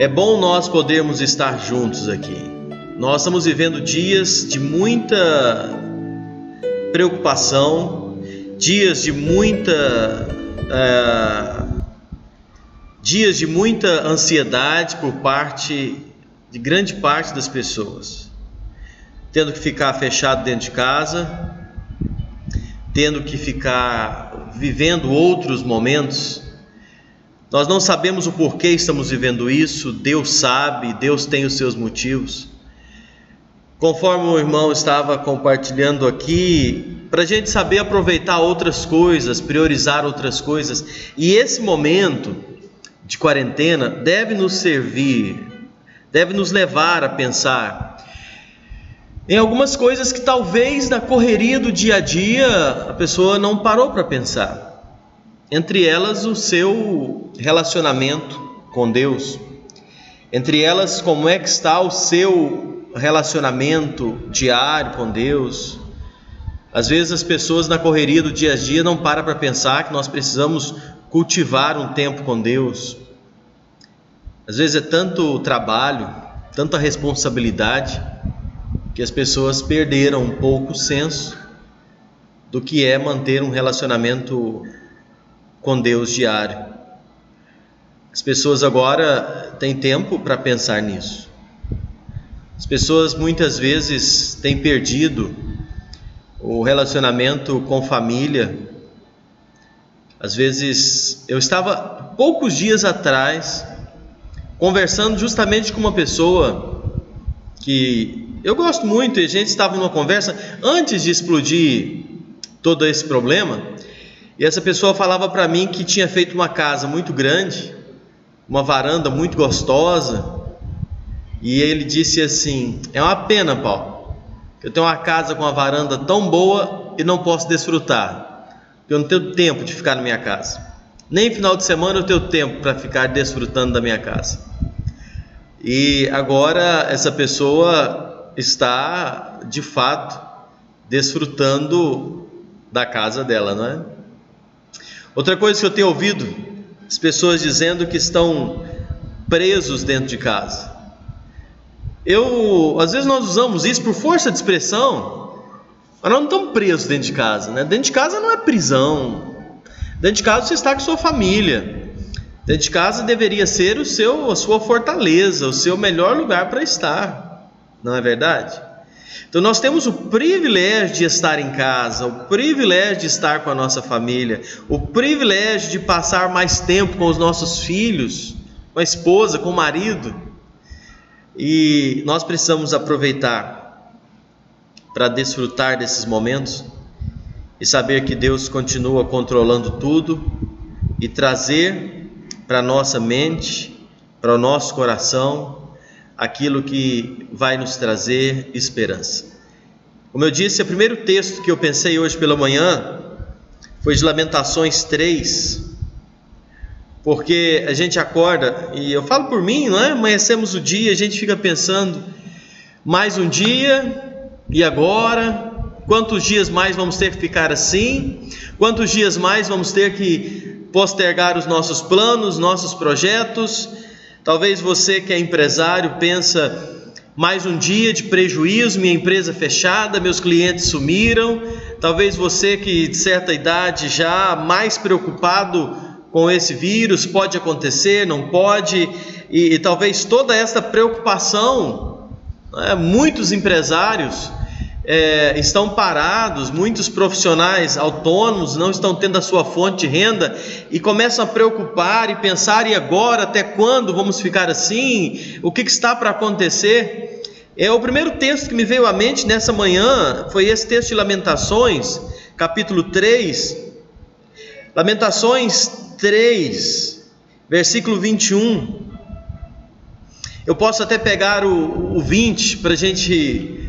É bom nós podermos estar juntos aqui. Nós estamos vivendo dias de muita preocupação, dias de muita ansiedade por parte de grande parte das pessoas, tendo que ficar fechado dentro de casa, tendo que ficar vivendo outros momentos. Nós não sabemos o porquê estamos vivendo isso. Deus sabe, Deus tem os seus motivos. Conforme o irmão estava compartilhando aqui, para a gente saber aproveitar outras coisas, priorizar outras coisas. E esse momento de quarentena deve nos servir, deve nos levar a pensar em algumas coisas que talvez na correria do dia a dia a pessoa não parou para pensar. Entre elas, o seu relacionamento com Deus. Entre elas, como é que está o seu relacionamento diário com Deus. Às vezes as pessoas na correria do dia a dia não param para pensar que nós precisamos cultivar um tempo com Deus. Às vezes é tanto trabalho, tanta responsabilidade, que as pessoas perderam um pouco o senso do que é manter um relacionamento com Deus diário. As pessoas agora têm tempo para pensar nisso. As pessoas muitas vezes têm perdido o relacionamento com família. Às vezes, eu estava poucos dias atrás conversando justamente com uma pessoa que eu gosto muito, e a gente estava numa conversa antes de explodir todo esse problema. E essa pessoa falava para mim que tinha feito uma casa muito grande, uma varanda muito gostosa, e ele disse assim: é uma pena, Paulo, que eu tenho uma casa com uma varanda tão boa e não posso desfrutar, porque eu não tenho tempo de ficar na minha casa, nem final de semana eu tenho tempo para ficar desfrutando da minha casa. E agora essa pessoa está de fato desfrutando da casa dela, não é? Outra coisa que eu tenho ouvido, as pessoas dizendo que estão presos dentro de casa. Às vezes nós usamos isso por força de expressão, mas nós não estamos presos dentro de casa, né? Dentro de casa não é prisão. Dentro de casa você está com sua família. Dentro de casa deveria ser a sua fortaleza, o seu melhor lugar para estar, não é verdade? Então nós temos o privilégio de estar em casa, o privilégio de estar com a nossa família, o privilégio de passar mais tempo com os nossos filhos, com a esposa, com o marido. E nós precisamos aproveitar para desfrutar desses momentos e saber que Deus continua controlando tudo e trazer para a nossa mente, para o nosso coração, aquilo que vai nos trazer esperança. Como eu disse, o primeiro texto que eu pensei hoje pela manhã foi de Lamentações 3, porque a gente acorda, e eu falo por mim, não é? Amanhecemos o dia, a gente fica pensando, mais um dia, e agora? Quantos dias mais vamos ter que ficar assim? Quantos dias mais vamos ter que postergar os nossos planos, nossos projetos? Talvez você que é empresário pensa: mais um dia de prejuízo, minha empresa fechada, meus clientes sumiram. Talvez você que de certa idade já mais preocupado com esse vírus, pode acontecer, não pode, e talvez toda esta preocupação, né? Muitos empresários estão parados, muitos profissionais autônomos não estão tendo a sua fonte de renda e começam a preocupar e pensar: e agora, até quando vamos ficar assim? O que está para acontecer? O primeiro texto que me veio à mente nessa manhã foi esse texto de Lamentações, capítulo 3, Lamentações 3, versículo 21. Eu posso até pegar o 20 para a gente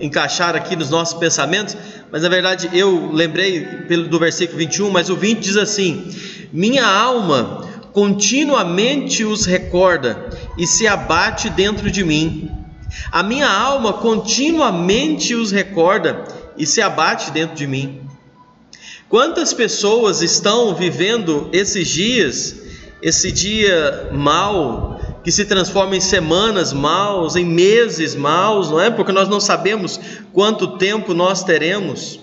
encaixar aqui nos nossos pensamentos, mas na verdade eu lembrei do versículo 21, mas o 20 diz assim: minha alma continuamente os recorda e se abate dentro de mim. A minha alma continuamente os recorda e se abate dentro de mim. Quantas pessoas estão vivendo esses dias esse dia mau, que se transforma em semanas maus, em meses maus, não é? Porque nós não sabemos quanto tempo nós teremos.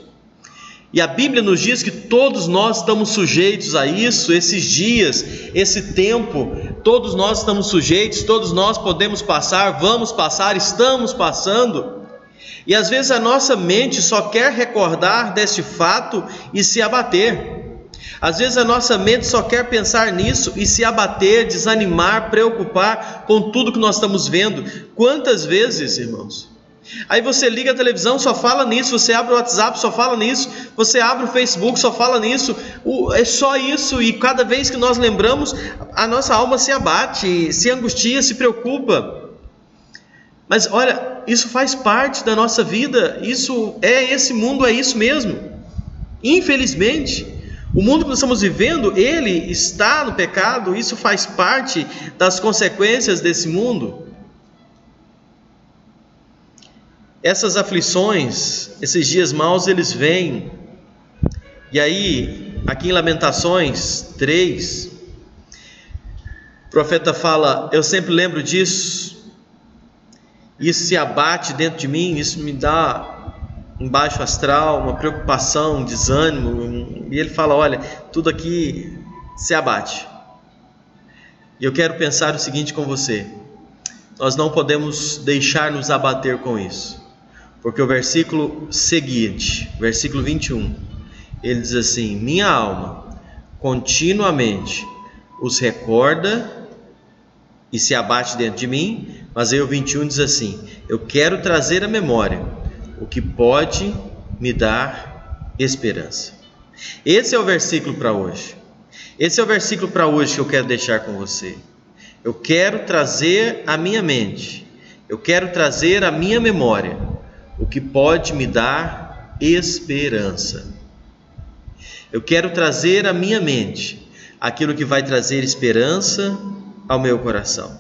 E a Bíblia nos diz que todos nós estamos sujeitos a isso, esses dias, esse tempo, todos nós estamos sujeitos, todos nós podemos passar, vamos passar, estamos passando. E às vezes a nossa mente só quer recordar deste fato e se abater. Às vezes a nossa mente só quer pensar nisso e se abater, desanimar, preocupar com tudo que nós estamos vendo. Quantas vezes, irmãos? Aí você liga a televisão, só fala nisso, você abre o WhatsApp, só fala nisso, você abre o Facebook, só fala nisso, é só isso, e cada vez que nós lembramos, a nossa alma se abate, se angustia, se preocupa. Mas olha, isso faz parte da nossa vida, esse mundo é isso mesmo. Infelizmente, o mundo que nós estamos vivendo, ele está no pecado, isso faz parte das consequências desse mundo. Essas aflições, esses dias maus, eles vêm. E aí, aqui em Lamentações 3, o profeta fala: eu sempre lembro disso, isso se abate dentro de mim, isso me dá um baixo astral, uma preocupação, um desânimo. E ele fala: olha, tudo aqui se abate. E eu quero pensar o seguinte com você: nós não podemos deixar nos abater com isso. Porque o versículo seguinte, versículo 21, ele diz assim: minha alma continuamente os recorda e se abate dentro de mim. Mas aí o 21 diz assim: eu quero trazer à memória o que pode me dar esperança. Esse é o versículo para hoje. Esse é o versículo para hoje que eu quero deixar com você. Eu quero trazer à minha mente, eu quero trazer à minha memória o que pode me dar esperança. Eu quero trazer à minha mente aquilo que vai trazer esperança ao meu coração.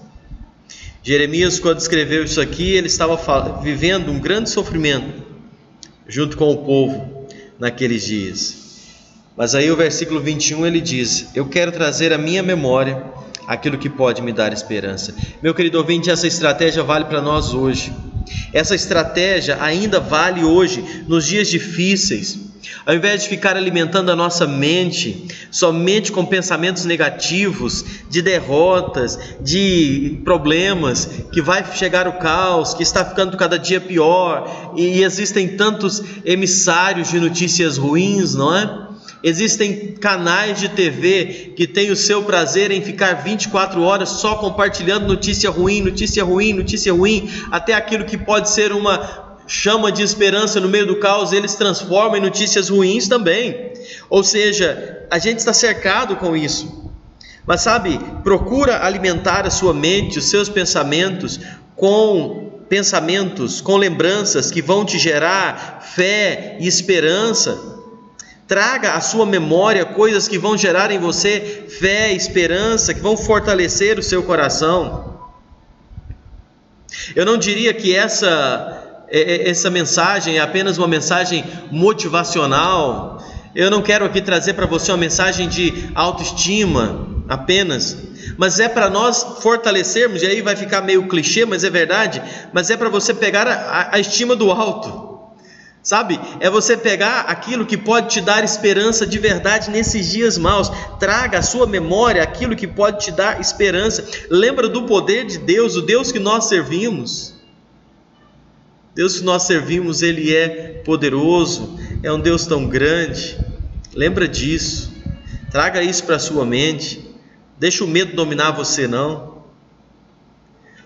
Jeremias, quando escreveu isso aqui, ele estava vivendo um grande sofrimento junto com o povo naqueles dias. Mas aí o versículo 21 ele diz: eu quero trazer à minha memória aquilo que pode me dar esperança. Meu querido ouvinte, essa estratégia vale para nós hoje. Essa estratégia ainda vale hoje, nos dias difíceis. Ao invés de ficar alimentando a nossa mente somente com pensamentos negativos, de derrotas, de problemas, que vai chegar o caos, que está ficando cada dia pior, e existem tantos emissários de notícias ruins, não é? Existem canais de TV que têm o seu prazer em ficar 24 horas só compartilhando notícia ruim, notícia ruim, notícia ruim, até aquilo que pode ser uma chama de esperança no meio do caos, eles transformam em notícias ruins também. Ou seja, a gente está cercado com isso. Mas sabe, procura alimentar a sua mente, os seus pensamentos, com lembranças que vão te gerar fé e esperança. Traga à sua memória coisas que vão gerar em você fé, esperança, que vão fortalecer o seu coração. Eu não diria que essa mensagem é apenas uma mensagem motivacional. Eu não quero aqui trazer para você uma mensagem de autoestima apenas, mas é para nós fortalecermos, e aí vai ficar meio clichê, mas é verdade, mas é para você pegar a estima do alto. Sabe, é você pegar aquilo que pode te dar esperança de verdade nesses dias maus. Traga à sua memória aquilo que pode te dar esperança. Lembra do poder de Deus, o Deus que nós servimos. Deus que nós servimos, Ele é poderoso, é um Deus tão grande. Lembra disso, traga isso para a sua mente. Deixa o medo dominar você não.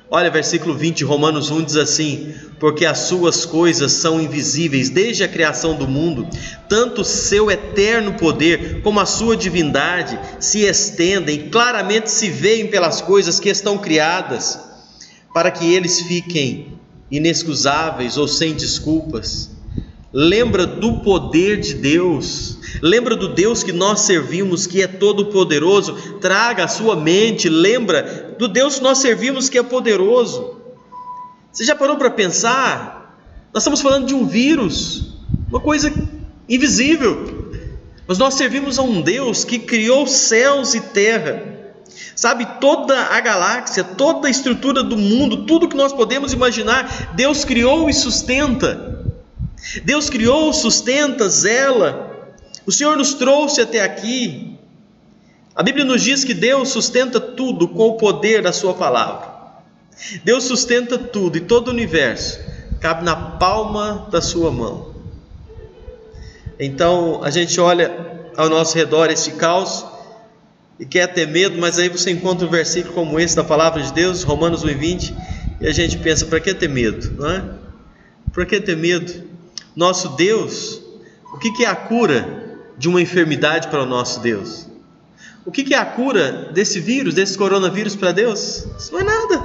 Olha, versículo 20, Romanos 1 diz assim: porque as suas coisas são invisíveis desde a criação do mundo, tanto o seu eterno poder como a sua divindade se estendem, claramente se veem pelas coisas que estão criadas, para que eles fiquem inexcusáveis ou sem desculpas. Lembra do poder de Deus, lembra do Deus que nós servimos, que é todo poderoso. Traga à sua mente, lembra do Deus que nós servimos, que é poderoso. Você já parou para pensar? Nós estamos falando de um vírus, uma coisa invisível, mas nós servimos a um Deus que criou céus e terra. Sabe, toda a galáxia, toda a estrutura do mundo, tudo que nós podemos imaginar, Deus criou e sustenta. Deus criou, sustenta, zela. O Senhor nos trouxe até aqui. A Bíblia nos diz que Deus sustenta tudo com o poder da sua palavra. Deus sustenta tudo, e todo o universo cabe na palma da sua mão. Então a gente olha ao nosso redor esse caos e quer ter medo, mas aí você encontra um versículo como esse da palavra de Deus, Romanos 1:20, e a gente pensa, para que ter medo, não é? Por que ter medo? Nosso Deus, o que é a cura de uma enfermidade para o nosso Deus? O que é a cura desse vírus, desse coronavírus para Deus? Isso não é nada.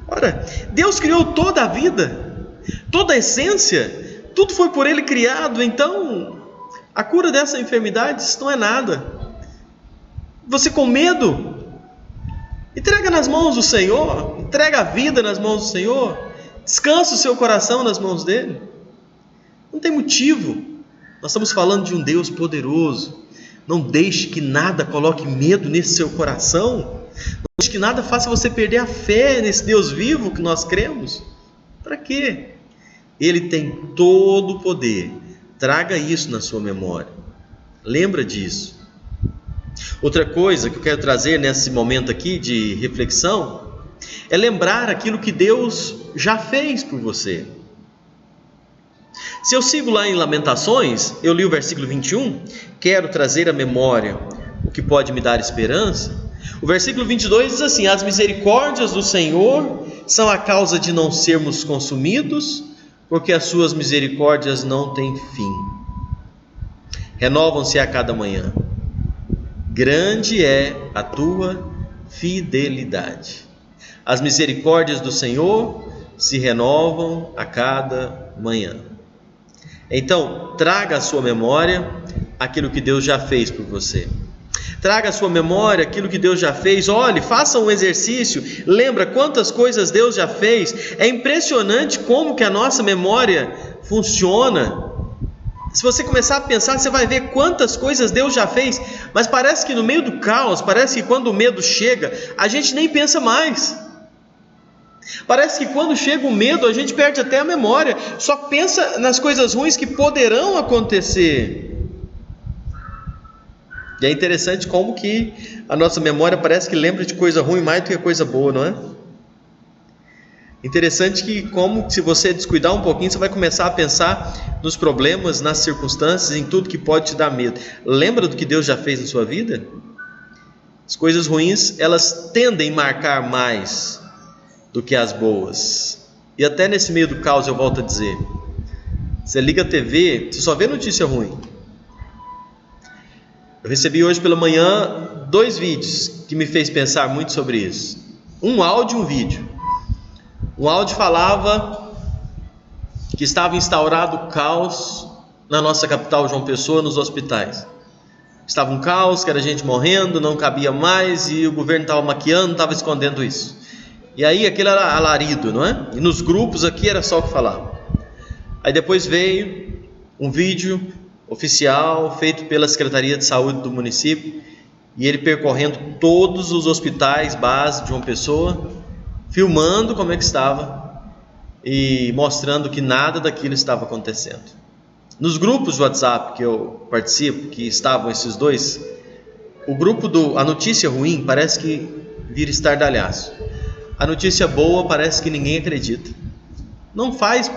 Ora, Deus criou toda a vida, toda a essência, tudo foi por Ele criado, então a cura dessa enfermidade, isso não é nada. Você com medo, entrega nas mãos do Senhor, entrega a vida nas mãos do Senhor, descansa o seu coração nas mãos dEle. Não tem motivo, nós estamos falando de um Deus poderoso. Não deixe que nada coloque medo nesse seu coração, não deixe que nada faça você perder a fé nesse Deus vivo que nós cremos. Para quê? Ele tem todo o poder, traga isso na sua memória, lembra disso. Outra coisa que eu quero trazer nesse momento aqui de reflexão é lembrar aquilo que Deus já fez por você. Se eu sigo lá em Lamentações, eu li o versículo 21, quero trazer à memória o que pode me dar esperança. O versículo 22 diz assim: as misericórdias do Senhor são a causa de não sermos consumidos, porque as suas misericórdias não têm fim. Renovam-se a cada manhã. Grande é a tua fidelidade. As misericórdias do Senhor se renovam a cada manhã. Então, traga à sua memória aquilo que Deus já fez por você. Traga à sua memória aquilo que Deus já fez. Olhe, faça um exercício. Lembra quantas coisas Deus já fez. É impressionante como que a nossa memória funciona. Se você começar a pensar, você vai ver quantas coisas Deus já fez. Mas parece que no meio do caos, parece que quando o medo chega, a gente nem pensa mais. Parece que quando chega o medo, a gente perde até a memória. Só pensa nas coisas ruins que poderão acontecer. E é interessante como que a nossa memória parece que lembra de coisa ruim mais do que coisa boa, não é? Interessante que como se você descuidar um pouquinho, você vai começar a pensar nos problemas, nas circunstâncias, em tudo que pode te dar medo. Lembra do que Deus já fez na sua vida? As coisas ruins, elas tendem a marcar mais do que as boas. E até nesse meio do caos eu volto a dizer, você liga a TV, você só vê notícia ruim. Eu recebi hoje pela manhã 2 vídeos que me fez pensar muito sobre isso. Um áudio e um vídeo. Um áudio falava que estava instaurado caos na nossa capital João Pessoa, nos hospitais. Estava um caos, que era gente morrendo, não cabia mais, e o governo estava maquiando, estava escondendo isso. E aí aquilo era alarido, não é? E nos grupos aqui era só o que falava. Aí depois veio um vídeo oficial feito pela Secretaria de Saúde do município, e ele percorrendo todos os hospitais base de João Pessoa, filmando como é que estava e mostrando que nada daquilo estava acontecendo. Nos grupos de WhatsApp que eu participo, que estavam esses dois, o grupo A Notícia Ruim parece que vira estardalhaço. A notícia boa parece que ninguém acredita. Não faz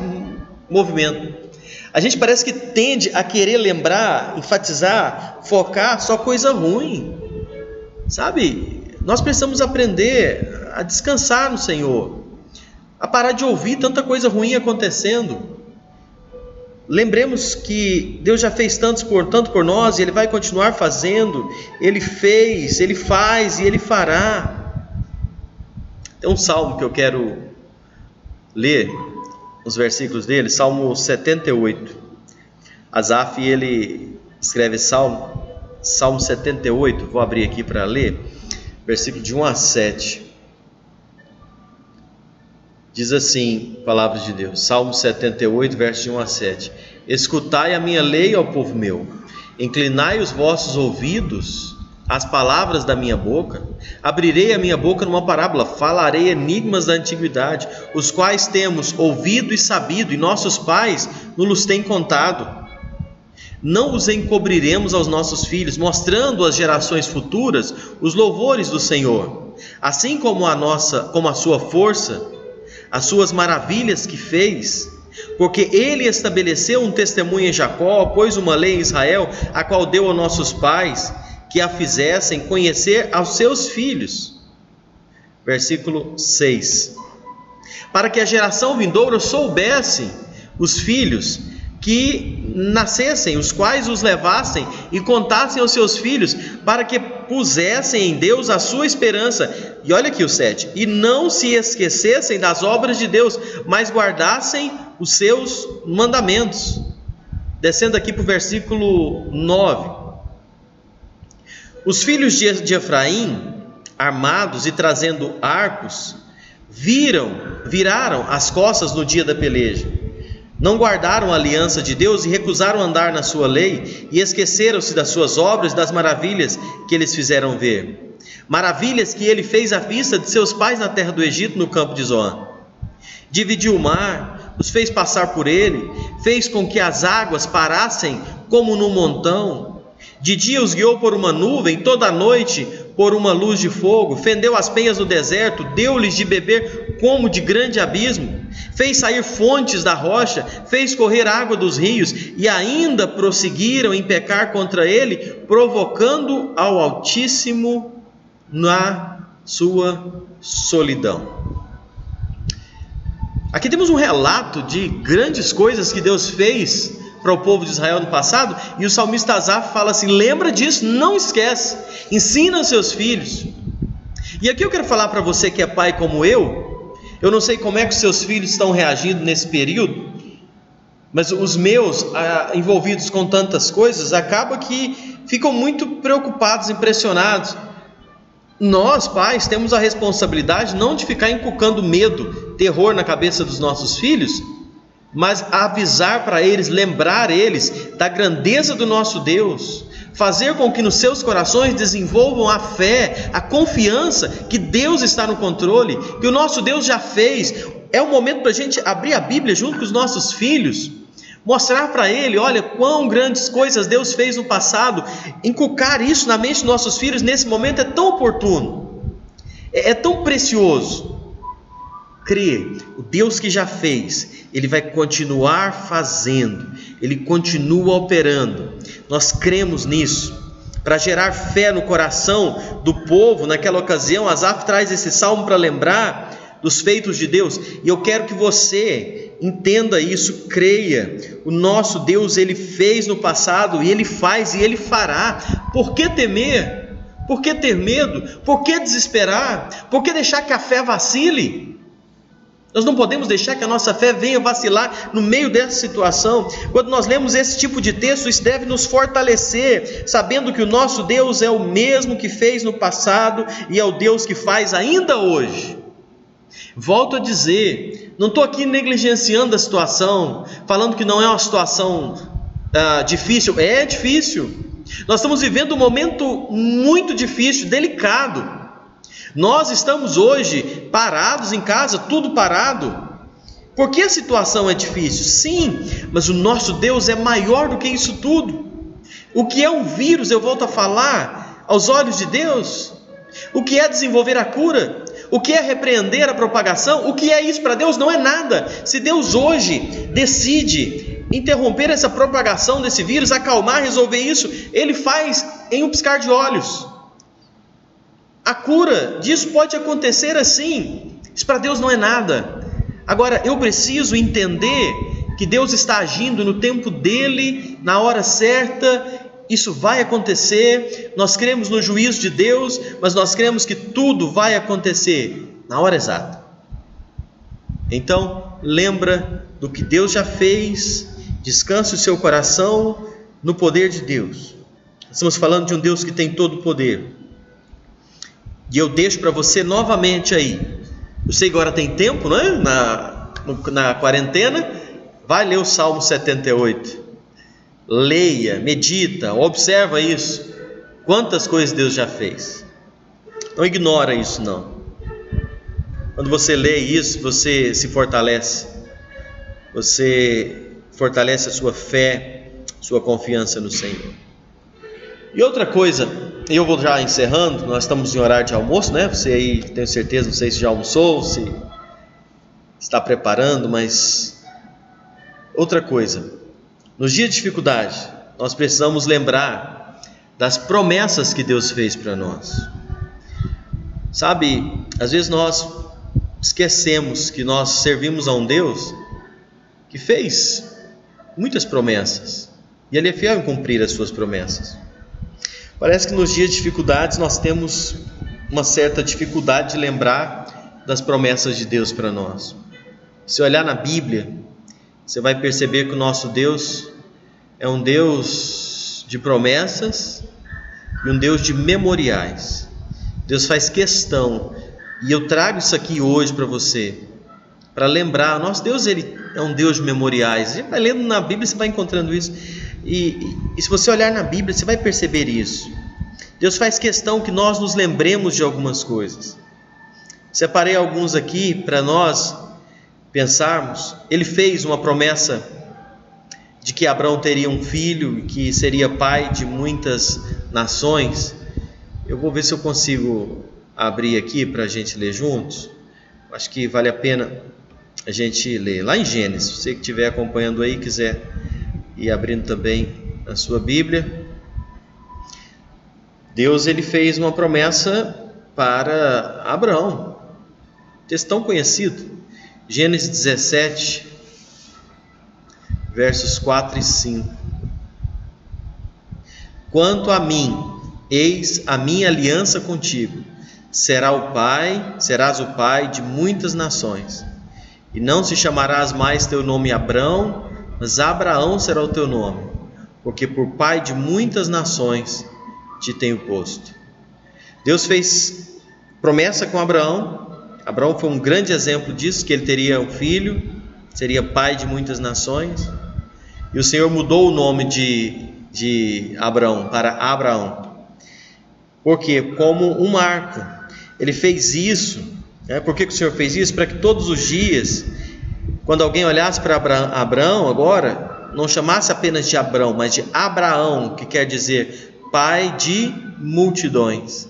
movimento. A gente parece que tende a querer lembrar, enfatizar, focar só coisa ruim. Sabe? Nós precisamos aprender a descansar no Senhor, a parar de ouvir tanta coisa ruim acontecendo. Lembremos que Deus já fez tanto por nós, e Ele vai continuar fazendo. Ele fez, Ele faz e Ele fará. Tem um salmo que eu quero ler, os versículos dele, Salmo 78. Asaf, ele escreve Salmo 78, vou abrir aqui para ler, versículo de 1 a 7. Diz assim, palavras de Deus, Salmo 78, verso de 1 a 7. Escutai a minha lei, ó povo meu, inclinai os vossos ouvidos as palavras da minha boca, abrirei a minha boca numa parábola, falarei enigmas da antiguidade, os quais temos ouvido e sabido, e nossos pais nos têm contado. Não os encobriremos aos nossos filhos, mostrando às gerações futuras os louvores do Senhor, assim como a sua força, as suas maravilhas que fez, porque ele estabeleceu um testemunho em Jacó, pôs uma lei em Israel, a qual deu aos nossos pais, que a fizessem conhecer aos seus filhos. Versículo 6. Para que a geração vindoura soubesse os filhos que nascessem, os quais os levassem e contassem aos seus filhos, para que pusessem em Deus a sua esperança. E olha aqui o 7. E não se esquecessem das obras de Deus, mas guardassem os seus mandamentos. Descendo aqui para o versículo 9. Os filhos de Efraim, armados e trazendo arcos, viraram as costas no dia da peleja. Não guardaram a aliança de Deus e recusaram andar na sua lei, e esqueceram-se das suas obras e das maravilhas que eles fizeram ver. Maravilhas que ele fez à vista de seus pais na terra do Egito, no campo de Zoan. Dividiu o mar, os fez passar por ele, fez com que as águas parassem como num montão. De dia os guiou por uma nuvem, toda a noite por uma luz de fogo. Fendeu as penhas no deserto, deu-lhes de beber como de grande abismo. Fez sair fontes da rocha, fez correr água dos rios, e ainda prosseguiram em pecar contra ele, provocando ao Altíssimo na sua solidão. Aqui temos um relato de grandes coisas que Deus fez para o povo de Israel no passado, e o salmista Asaf fala assim: lembra disso, não esquece, ensina aos seus filhos. E aqui eu quero falar para você que é pai como eu não sei como é que os seus filhos estão reagindo nesse período, mas os meus, envolvidos com tantas coisas, acaba que ficam muito preocupados, impressionados. Nós, pais, temos a responsabilidade não de ficar inculcando medo, terror na cabeça dos nossos filhos, mas avisar para eles, lembrar eles da grandeza do nosso Deus, fazer com que nos seus corações desenvolvam a fé, a confiança que Deus está no controle, que o nosso Deus já fez. É o momento para a gente abrir a Bíblia junto com os nossos filhos, mostrar para ele, olha, quão grandes coisas Deus fez no passado. Inculcar isso na mente dos nossos filhos nesse momento é tão oportuno, é tão precioso. Crê, o Deus que já fez, Ele vai continuar fazendo, Ele continua operando. Nós cremos nisso. Para gerar fé no coração do povo, naquela ocasião, Asaf traz esse salmo para lembrar dos feitos de Deus. E eu quero que você entenda isso, creia. O nosso Deus, Ele fez no passado, e Ele faz, e Ele fará. Por que temer? Por que ter medo? Por que desesperar? Por que deixar que a fé vacile? Nós não podemos deixar que a nossa fé venha vacilar no meio dessa situação. Quando nós lemos esse tipo de texto, isso deve nos fortalecer, sabendo que o nosso Deus é o mesmo que fez no passado e é o Deus que faz ainda hoje. Volto a dizer, não estou aqui negligenciando a situação, falando que não é uma situação difícil. É difícil. Nós estamos vivendo um momento muito difícil, delicado. Nós estamos hoje parados em casa, tudo parado. Por que a situação é difícil? Sim, mas o nosso Deus é maior do que isso tudo. O que é um vírus, eu volto a falar, aos olhos de Deus? O que é desenvolver a cura? O que é repreender a propagação? O que é isso para Deus? Não é nada. Se Deus hoje decide interromper essa propagação desse vírus, acalmar, resolver isso, Ele faz em um piscar de olhos. A cura disso pode acontecer assim. Isso para Deus não é nada. Agora, eu preciso entender que Deus está agindo no tempo dele, na hora certa. Isso vai acontecer. Nós cremos no juízo de Deus, mas nós cremos que tudo vai acontecer na hora exata. Então, lembra do que Deus já fez. Descanse o seu coração no poder de Deus. Estamos falando de um Deus que tem todo o poder. E eu deixo para você novamente aí. Eu sei que agora tem tempo, não é? Na quarentena. Vai ler o Salmo 78. Leia, medita, observa isso. Quantas coisas Deus já fez. Não ignora isso, não. Quando você lê isso, você se fortalece. Você fortalece a sua fé, sua confiança no Senhor. E outra coisa, eu vou já encerrando, nós estamos em horário de almoço, né? Você aí, tenho certeza, não sei se já almoçou, se está preparando, mas outra coisa, nos dias de dificuldade, nós precisamos lembrar das promessas que Deus fez para nós. Sabe, às vezes nós esquecemos que nós servimos a um Deus que fez muitas promessas, e Ele é fiel em cumprir as suas promessas. Parece que nos dias de dificuldades nós temos uma certa dificuldade de lembrar das promessas de Deus para nós. Se olhar na Bíblia, você vai perceber que o nosso Deus é um Deus de promessas e um Deus de memoriais. Deus faz questão, e eu trago isso aqui hoje para você, para lembrar, nosso Deus, Ele é um Deus de memoriais. Você vai lendo na Bíblia, você vai encontrando isso, e se você olhar na Bíblia, você vai perceber isso. Deus faz questão que nós nos lembremos de algumas coisas. Separei alguns aqui para nós pensarmos. Ele fez uma promessa de que Abraão teria um filho e que seria pai de muitas nações. Eu vou ver se eu consigo abrir aqui para a gente ler juntos. Acho que vale a pena a gente ler lá em Gênesis. Você que estiver acompanhando aí, quiser ir abrindo também a sua Bíblia. Deus, Ele fez uma promessa para Abraão, texto tão conhecido, Gênesis 17, versos 4 e 5. Quanto a mim, eis a minha aliança contigo, serás o pai de muitas nações, e não se chamarás mais teu nome Abrão, mas Abraão será o teu nome, porque por pai de muitas nações te tenho posto. Deus fez promessa com Abraão. Abraão foi um grande exemplo disso, que ele teria um filho, seria pai de muitas nações, e o Senhor mudou o nome de Abraão para Abraão, porque como um marco, Ele fez isso, né? Por que o Senhor fez isso? Para que todos os dias, quando alguém olhasse para Abraão agora, não chamasse apenas de Abrão, mas de Abraão, que quer dizer pai de multidões.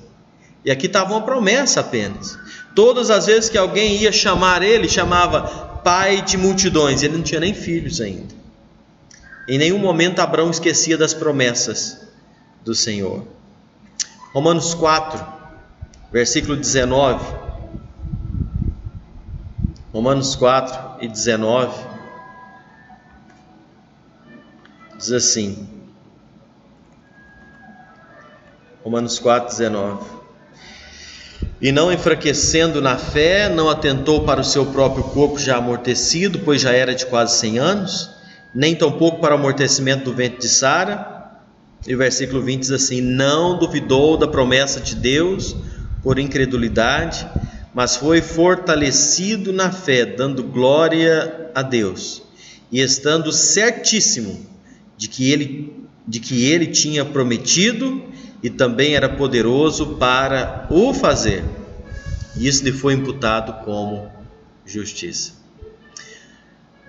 E aqui estava uma promessa apenas. Todas as vezes que alguém ia chamar ele, chamava pai de multidões. Ele não tinha nem filhos ainda. Em nenhum momento Abraão esquecia das promessas do Senhor. Romanos 4, versículo 19. Romanos 4 e 19. Diz assim. Romanos 4, 19. E não enfraquecendo na fé, não atentou para o seu próprio corpo já amortecido, pois já era de quase 100 anos, nem tampouco para o amortecimento do ventre de Sara. E o versículo 20 diz assim: não duvidou da promessa de Deus por incredulidade, mas foi fortalecido na fé, dando glória a Deus, e estando certíssimo de que ele tinha prometido, e também era poderoso para o fazer. E isso lhe foi imputado como justiça.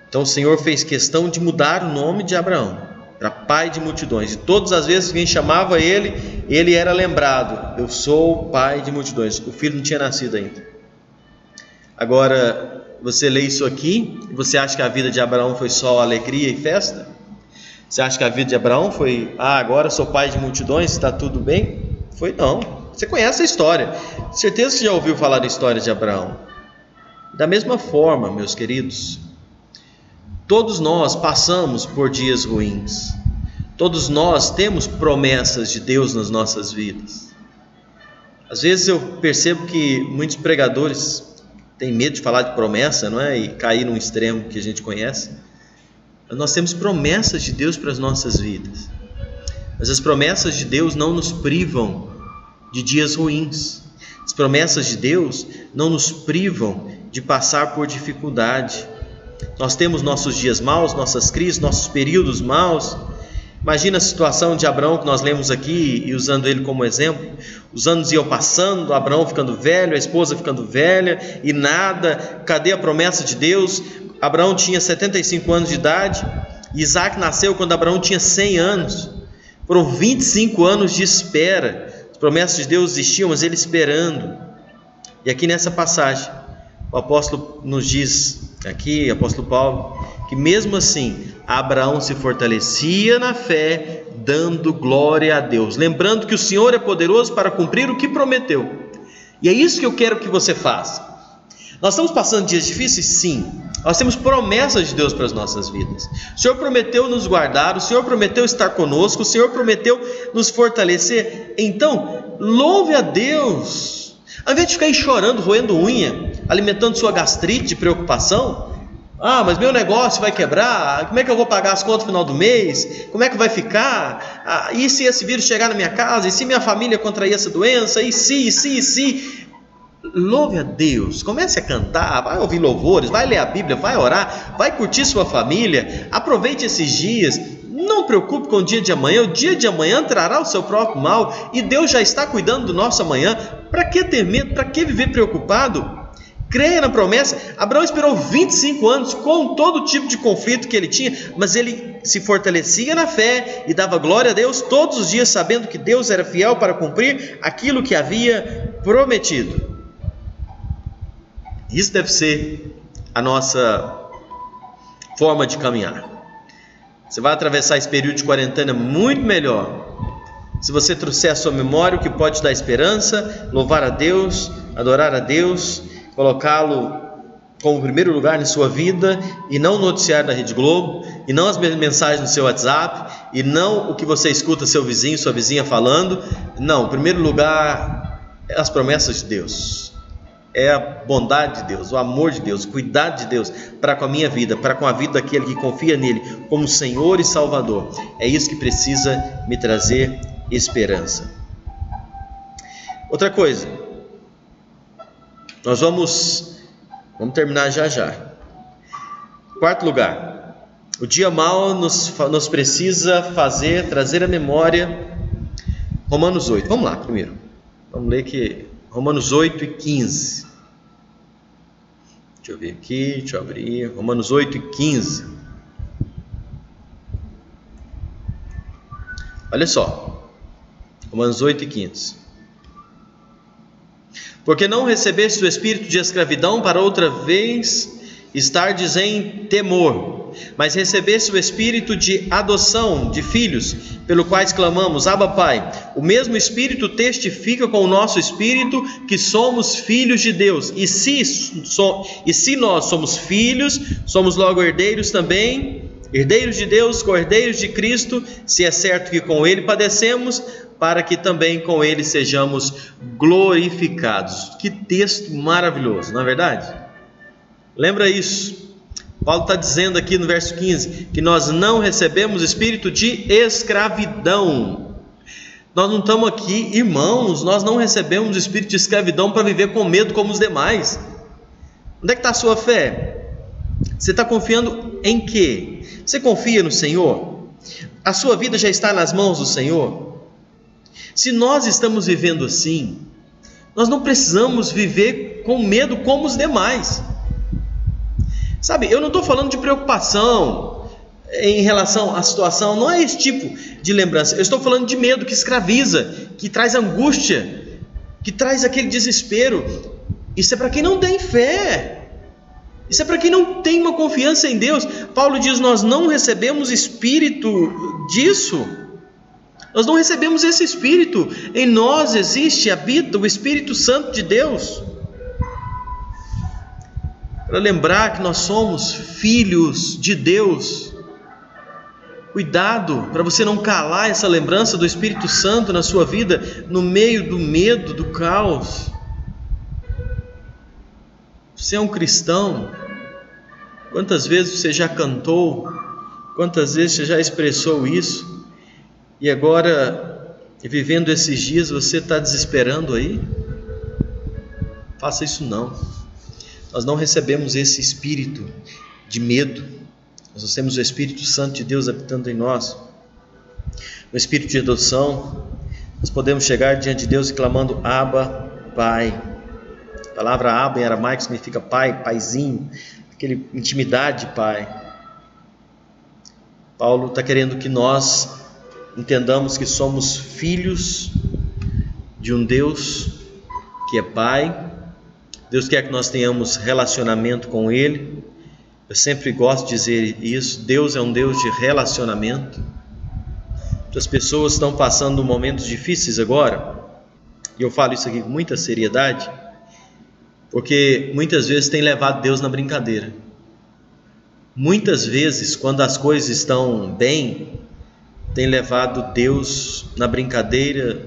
Então o Senhor fez questão de mudar o nome de Abraão para pai de multidões. E todas as vezes que alguém chamava ele, ele era lembrado: eu sou pai de multidões. O filho não tinha nascido ainda. Agora, você lê isso aqui e você acha que a vida de Abraão foi só alegria e festa? Você acha que a vida de Abraão foi, agora sou pai de multidões, está tudo bem? Foi não. Você conhece a história. Certeza que já ouviu falar da história de Abraão. Da mesma forma, meus queridos, todos nós passamos por dias ruins. Todos nós temos promessas de Deus nas nossas vidas. Às vezes eu percebo que muitos pregadores têm medo de falar de promessa, não é? E cair num extremo que a gente conhece. Nós temos promessas de Deus para as nossas vidas, mas as promessas de Deus não nos privam de dias ruins. As promessas de Deus não nos privam de passar por dificuldade. Nós temos nossos dias maus, nossas crises, nossos períodos maus, Imagina a situação de Abraão que nós lemos aqui e usando ele como exemplo. Os anos iam passando, Abraão ficando velho, a esposa ficando velha e nada. Cadê a promessa de Deus? Abraão tinha 75 anos de idade. Isaac nasceu quando Abraão tinha 100 anos. Foram 25 anos de espera. As promessas de Deus existiam, mas ele esperando. E aqui nessa passagem, o apóstolo nos diz, aqui, o apóstolo Paulo, que mesmo assim, Abraão se fortalecia na fé, dando glória a Deus, lembrando que o Senhor é poderoso para cumprir o que prometeu. E é isso que eu quero que você faça. Nós estamos passando dias difíceis? Sim. Nós temos promessas de Deus para as nossas vidas. O Senhor prometeu nos guardar, o Senhor prometeu estar conosco, o Senhor prometeu nos fortalecer. Então, louve a Deus. Ao invés de ficar aí chorando, roendo unha, alimentando sua gastrite de preocupação, mas meu negócio vai quebrar, como é que eu vou pagar as contas no final do mês? Como é que vai ficar? E se esse vírus chegar na minha casa? E se minha família contrair essa doença? E se? Louve a Deus, comece a cantar, vai ouvir louvores, vai ler a Bíblia, vai orar, vai curtir sua família, aproveite esses dias, não preocupe com o dia de amanhã, o dia de amanhã trará o seu próprio mal, e Deus já está cuidando do nosso amanhã. Para que ter medo, para que viver preocupado? Creia na promessa. Abraão esperou 25 anos com todo tipo de conflito que ele tinha, mas ele se fortalecia na fé e dava glória a Deus todos os dias, sabendo que Deus era fiel para cumprir aquilo que havia prometido. Isso deve ser a nossa forma de caminhar. Você vai atravessar esse período de quarentena muito melhor se você trouxer à sua memória o que pode te dar esperança, louvar a Deus, adorar a Deus, colocá-lo como primeiro lugar em sua vida, e não o noticiário da Rede Globo, e não as mensagens no seu WhatsApp, e não o que você escuta seu vizinho, sua vizinha falando. Não, em primeiro lugar é as promessas de Deus, é a bondade de Deus, o amor de Deus, o cuidado de Deus para com a minha vida, para com a vida daquele que confia nele como Senhor e Salvador. É isso que precisa me trazer esperança. Outra coisa, nós vamos terminar já. Quarto lugar, o dia mau nos precisa trazer à memória Romanos 8. Vamos lá primeiro, vamos ler que Romanos 8 e 15. Deixa eu ver aqui, deixa eu abrir. Romanos 8 e 15. Olha só. Romanos 8 e 15. Porque não recebeste o espírito de escravidão para outra vez estardes em temor, mas recebeste o espírito de adoção de filhos, pelo quais clamamos, Abba Pai. O mesmo espírito testifica com o nosso espírito que somos filhos de Deus. E se nós somos filhos, somos logo herdeiros também, herdeiros de Deus, co-herdeiros de Cristo, se é certo que com Ele padecemos, para que também com Ele sejamos glorificados. Que texto maravilhoso, não é verdade? Lembra isso? Paulo está dizendo aqui no verso 15 que nós não recebemos espírito de escravidão. Nós não estamos aqui, irmãos, nós não recebemos espírito de escravidão para viver com medo como os demais. Onde é que está a sua fé? Você está confiando em quê? Você confia no Senhor? A sua vida já está nas mãos do Senhor? Se nós estamos vivendo assim, nós não precisamos viver com medo como os demais. Sabe, eu não estou falando de preocupação em relação à situação, não é esse tipo de lembrança. Eu estou falando de medo que escraviza, que traz angústia, que traz aquele desespero. Isso é para quem não tem fé, isso é para quem não tem uma confiança em Deus. Paulo diz, nós não recebemos espírito disso, nós não recebemos esse espírito. Em nós habita o Espírito Santo de Deus, para lembrar que nós somos filhos de Deus. Cuidado para você não calar essa lembrança do Espírito Santo na sua vida, no meio do medo, do caos. Você é um cristão. Quantas vezes você já cantou? Quantas vezes você já expressou isso? E agora, vivendo esses dias, você está desesperando aí? Faça isso não. Nós não recebemos esse espírito de medo. Nós temos o Espírito Santo de Deus habitando em nós. No espírito de adoção, nós podemos chegar diante de Deus e clamando: Abba, Pai. A palavra Abba em aramaico significa pai, paizinho, aquele intimidade de pai. Paulo está querendo que nós entendamos que somos filhos de um Deus que é Pai. Deus quer que nós tenhamos relacionamento com Ele. Eu sempre gosto de dizer isso: Deus é um Deus de relacionamento. As pessoas estão passando momentos difíceis agora, e eu falo isso aqui com muita seriedade, porque muitas vezes tem levado Deus na brincadeira. Muitas vezes, quando as coisas estão bem, tem levado Deus na brincadeira,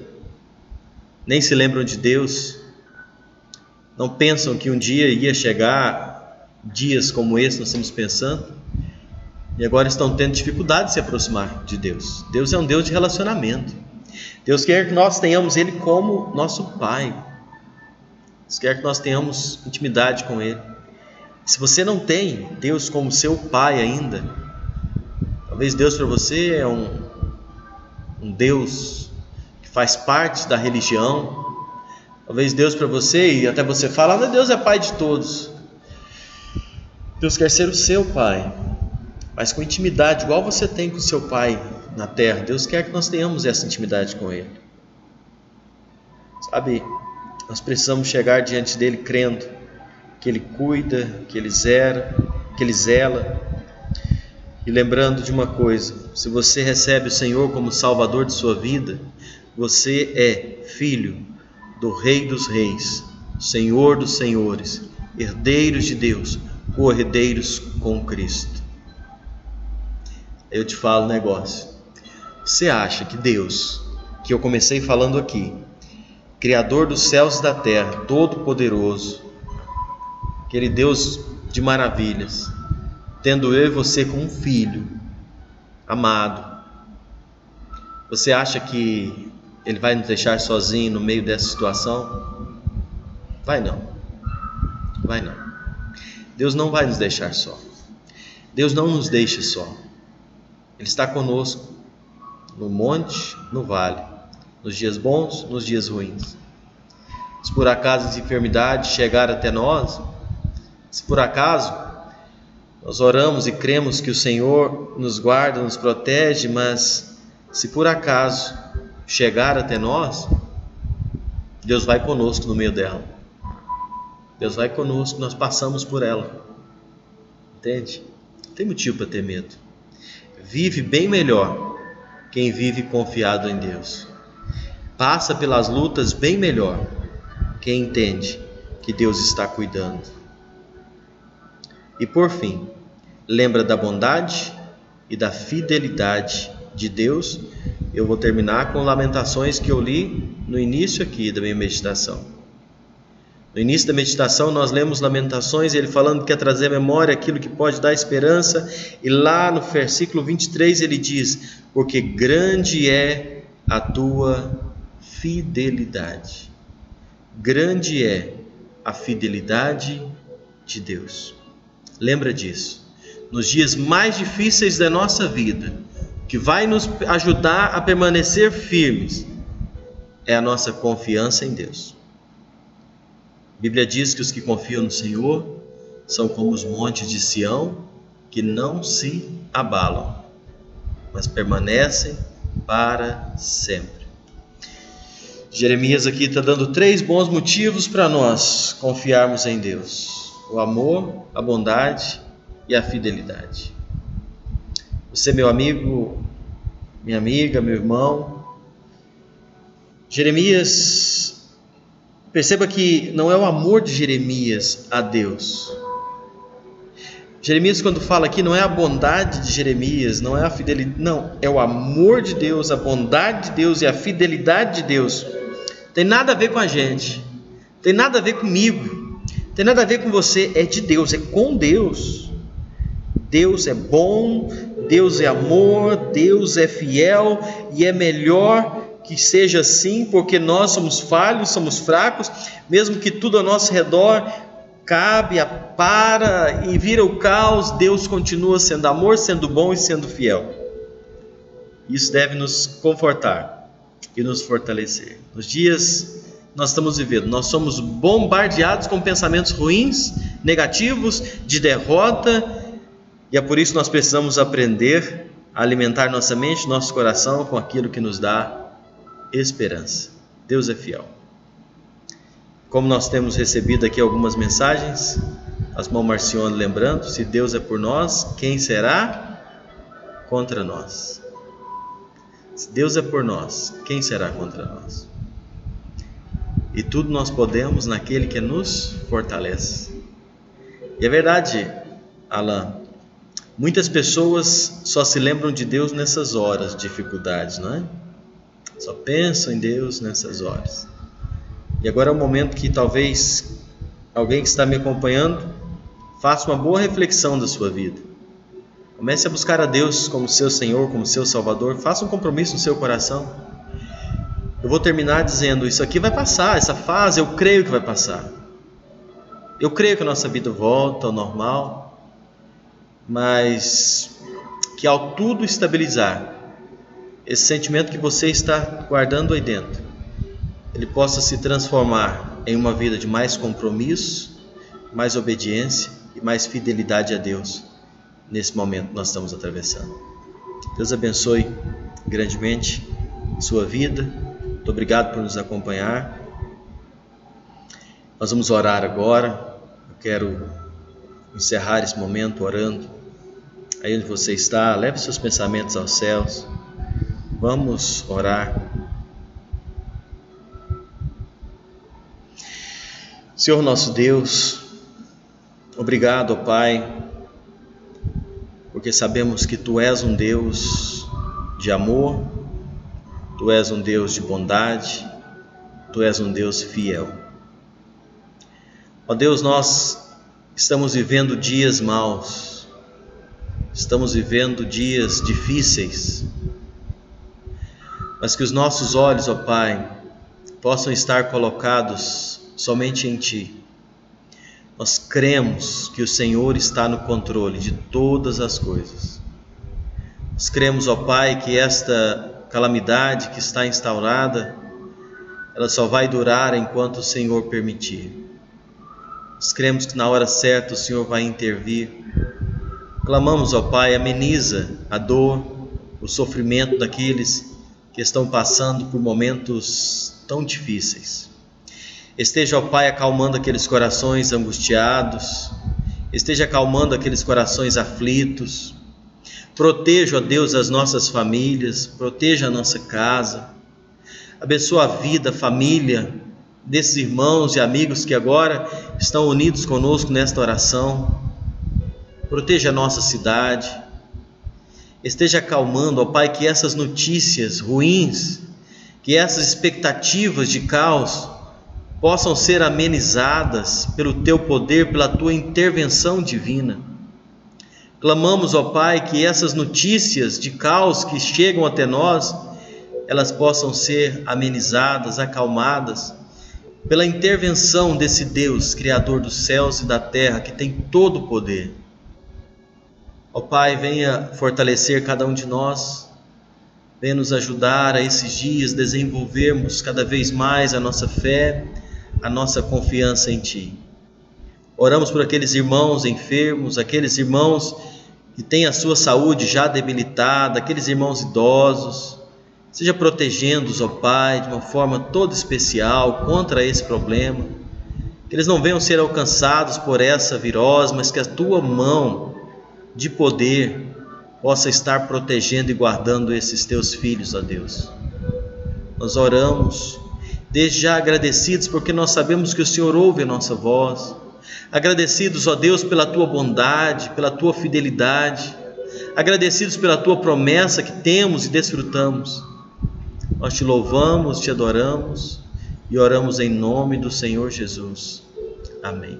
nem se lembram de Deus, não pensam que um dia ia chegar dias como esse nós estamos pensando, e agora estão tendo dificuldade de se aproximar de Deus. Deus é um Deus de relacionamento. Deus quer que nós tenhamos Ele como nosso Pai. Deus quer que nós tenhamos intimidade com Ele. Se você não tem Deus como seu Pai ainda, talvez Deus para você é um Deus que faz parte da religião. Talvez Deus para você, e até você fala: mas Deus é Pai de todos. Deus quer ser o seu Pai, mas com intimidade, igual você tem com o seu Pai na terra. Deus quer que nós tenhamos essa intimidade com Ele. Sabe, nós precisamos chegar diante dEle crendo que Ele cuida, que Ele zela. E lembrando de uma coisa: se você recebe o Senhor como Salvador de sua vida, você é filho do Rei dos Reis, Senhor dos Senhores, herdeiros de Deus, co-herdeiros com Cristo. Eu te falo um negócio: você acha que Deus, que eu comecei falando aqui, Criador dos céus e da terra, Todo-Poderoso, aquele Deus de maravilhas, tendo eu e você como um filho amado, você acha que Ele vai nos deixar sozinho no meio dessa situação? Vai não. Deus não vai nos deixar só. Deus não nos deixa só. Ele está conosco no monte, no vale, nos dias bons, nos dias ruins. Se por acaso as enfermidades chegarem até nós, se por acaso nós oramos e cremos que o Senhor nos guarda, nos protege, mas se por acaso chegar até nós, Deus vai conosco no meio dela. Deus vai conosco, nós passamos por ela. Entende? Não tem motivo para ter medo. Vive bem melhor quem vive confiado em Deus. Passa pelas lutas bem melhor quem entende que Deus está cuidando. E por fim, lembra da bondade e da fidelidade de Deus. Eu vou terminar com Lamentações que eu li no início aqui da minha meditação. No início da meditação nós lemos Lamentações, ele falando que quer trazer à memória aquilo que pode dar esperança, e lá no versículo 23 ele diz: porque grande é a tua fidelidade. Grande é a fidelidade de Deus. Lembra disso. Nos dias mais difíceis da nossa vida, o que vai nos ajudar a permanecer firmes é a nossa confiança em Deus. A Bíblia diz que os que confiam no Senhor são como os montes de Sião, que não se abalam, mas permanecem para sempre. Jeremias aqui está dando 3 bons motivos para nós confiarmos em Deus: o amor, a bondade e a fidelidade. Você, meu amigo, minha amiga, meu irmão, Jeremias, perceba que não é o amor de Jeremias a Deus. Jeremias, quando fala aqui, não é a bondade de Jeremias, não é a fidelidade, não, é o amor de Deus, a bondade de Deus e a fidelidade de Deus. Tem nada a ver com a gente, tem nada a ver comigo, tem nada a ver com você, é de Deus, é com Deus. Deus é bom, Deus é amor, Deus é fiel, e é melhor que seja assim, porque nós somos falhos, somos fracos, mesmo que tudo ao nosso redor cabe, para e vira o caos, Deus continua sendo amor, sendo bom e sendo fiel. Isso deve nos confortar e nos fortalecer. Nos dias que nós estamos vivendo, nós somos bombardeados com pensamentos ruins, negativos, de derrota, e é por isso que nós precisamos aprender a alimentar nossa mente, nosso coração com aquilo que nos dá esperança. Deus é fiel. Como nós temos recebido aqui algumas mensagens, as mãos Marcione lembrando, se Deus é por nós, quem será contra nós? Se Deus é por nós, quem será contra nós? E tudo nós podemos naquele que nos fortalece. E é verdade, Alan, muitas pessoas só se lembram de Deus nessas horas de dificuldades, não é? Só pensam em Deus nessas horas. E agora é o momento que talvez alguém que está me acompanhando faça uma boa reflexão da sua vida. Comece a buscar a Deus como seu Senhor, como seu Salvador. Faça um compromisso no seu coração. Eu vou terminar dizendo, isso aqui vai passar, essa fase eu creio que vai passar. Eu creio que a nossa vida volta ao normal, mas que ao tudo estabilizar, esse sentimento que você está guardando aí dentro, ele possa se transformar em uma vida de mais compromisso, mais obediência e mais fidelidade a Deus nesse momento que nós estamos atravessando. Deus abençoe grandemente sua vida. Muito obrigado por nos acompanhar. Nós vamos orar agora. Eu quero encerrar esse momento orando. Aí onde você está, leve seus pensamentos aos céus. Vamos orar. Senhor nosso Deus, obrigado, ó Pai, porque sabemos que Tu és um Deus de amor, Tu és um Deus de bondade, Tu és um Deus fiel. Ó Deus, nós estamos vivendo dias maus, estamos vivendo dias difíceis, mas que os nossos olhos, ó Pai, possam estar colocados somente em Ti. Nós cremos que o Senhor está no controle de todas as coisas. Nós cremos, ó Pai, que esta calamidade que está instaurada, ela só vai durar enquanto o Senhor permitir. Nós cremos que na hora certa o Senhor vai intervir. Clamamos, ó Pai, ameniza a dor, o sofrimento daqueles que estão passando por momentos tão difíceis. Esteja, ó Pai, acalmando aqueles corações angustiados, esteja acalmando aqueles corações aflitos. Proteja, ó Deus, as nossas famílias, proteja a nossa casa, abençoa a vida, a família desses irmãos e amigos que agora estão unidos conosco nesta oração. Proteja a nossa cidade, esteja acalmando, ó Pai, que essas notícias ruins, que essas expectativas de caos possam ser amenizadas pelo Teu poder, pela Tua intervenção divina. Clamamos, ó Pai, que essas notícias de caos que chegam até nós, elas possam ser amenizadas, acalmadas, pela intervenção desse Deus, Criador dos céus e da terra, que tem todo o poder. Ó Pai, venha fortalecer cada um de nós, venha nos ajudar a esses dias desenvolvermos cada vez mais a nossa fé, a nossa confiança em Ti. Oramos por aqueles irmãos enfermos, aqueles irmãos que têm a sua saúde já debilitada, aqueles irmãos idosos. Seja protegendo-os, ó Pai, de uma forma toda especial contra esse problema. Que eles não venham ser alcançados por essa virose, mas que a Tua mão de poder possa estar protegendo e guardando esses Teus filhos, ó Deus. Nós oramos desde já agradecidos, porque nós sabemos que o Senhor ouve a nossa voz. Agradecidos, ó Deus, pela Tua bondade, pela Tua fidelidade. Agradecidos pela Tua promessa que temos e desfrutamos. Nós Te louvamos, Te adoramos e oramos em nome do Senhor Jesus. Amém.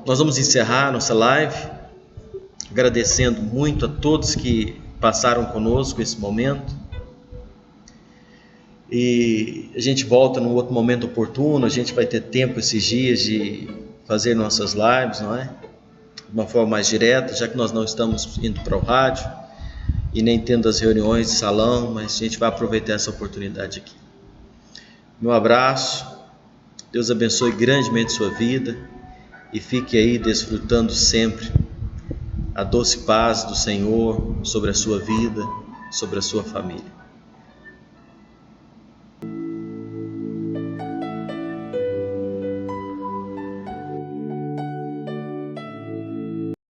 Nós vamos encerrar nossa live, agradecendo muito a todos que passaram conosco esse momento. E a gente volta num outro momento oportuno, a gente vai ter tempo esses dias de fazer nossas lives, não é? De uma forma mais direta, já que nós não estamos indo para o rádio. e nem tendo as reuniões de salão, mas a gente vai aproveitar essa oportunidade aqui. Meu abraço, Deus abençoe grandemente sua vida e fique aí desfrutando sempre a doce paz do Senhor sobre a sua vida, sobre a sua família.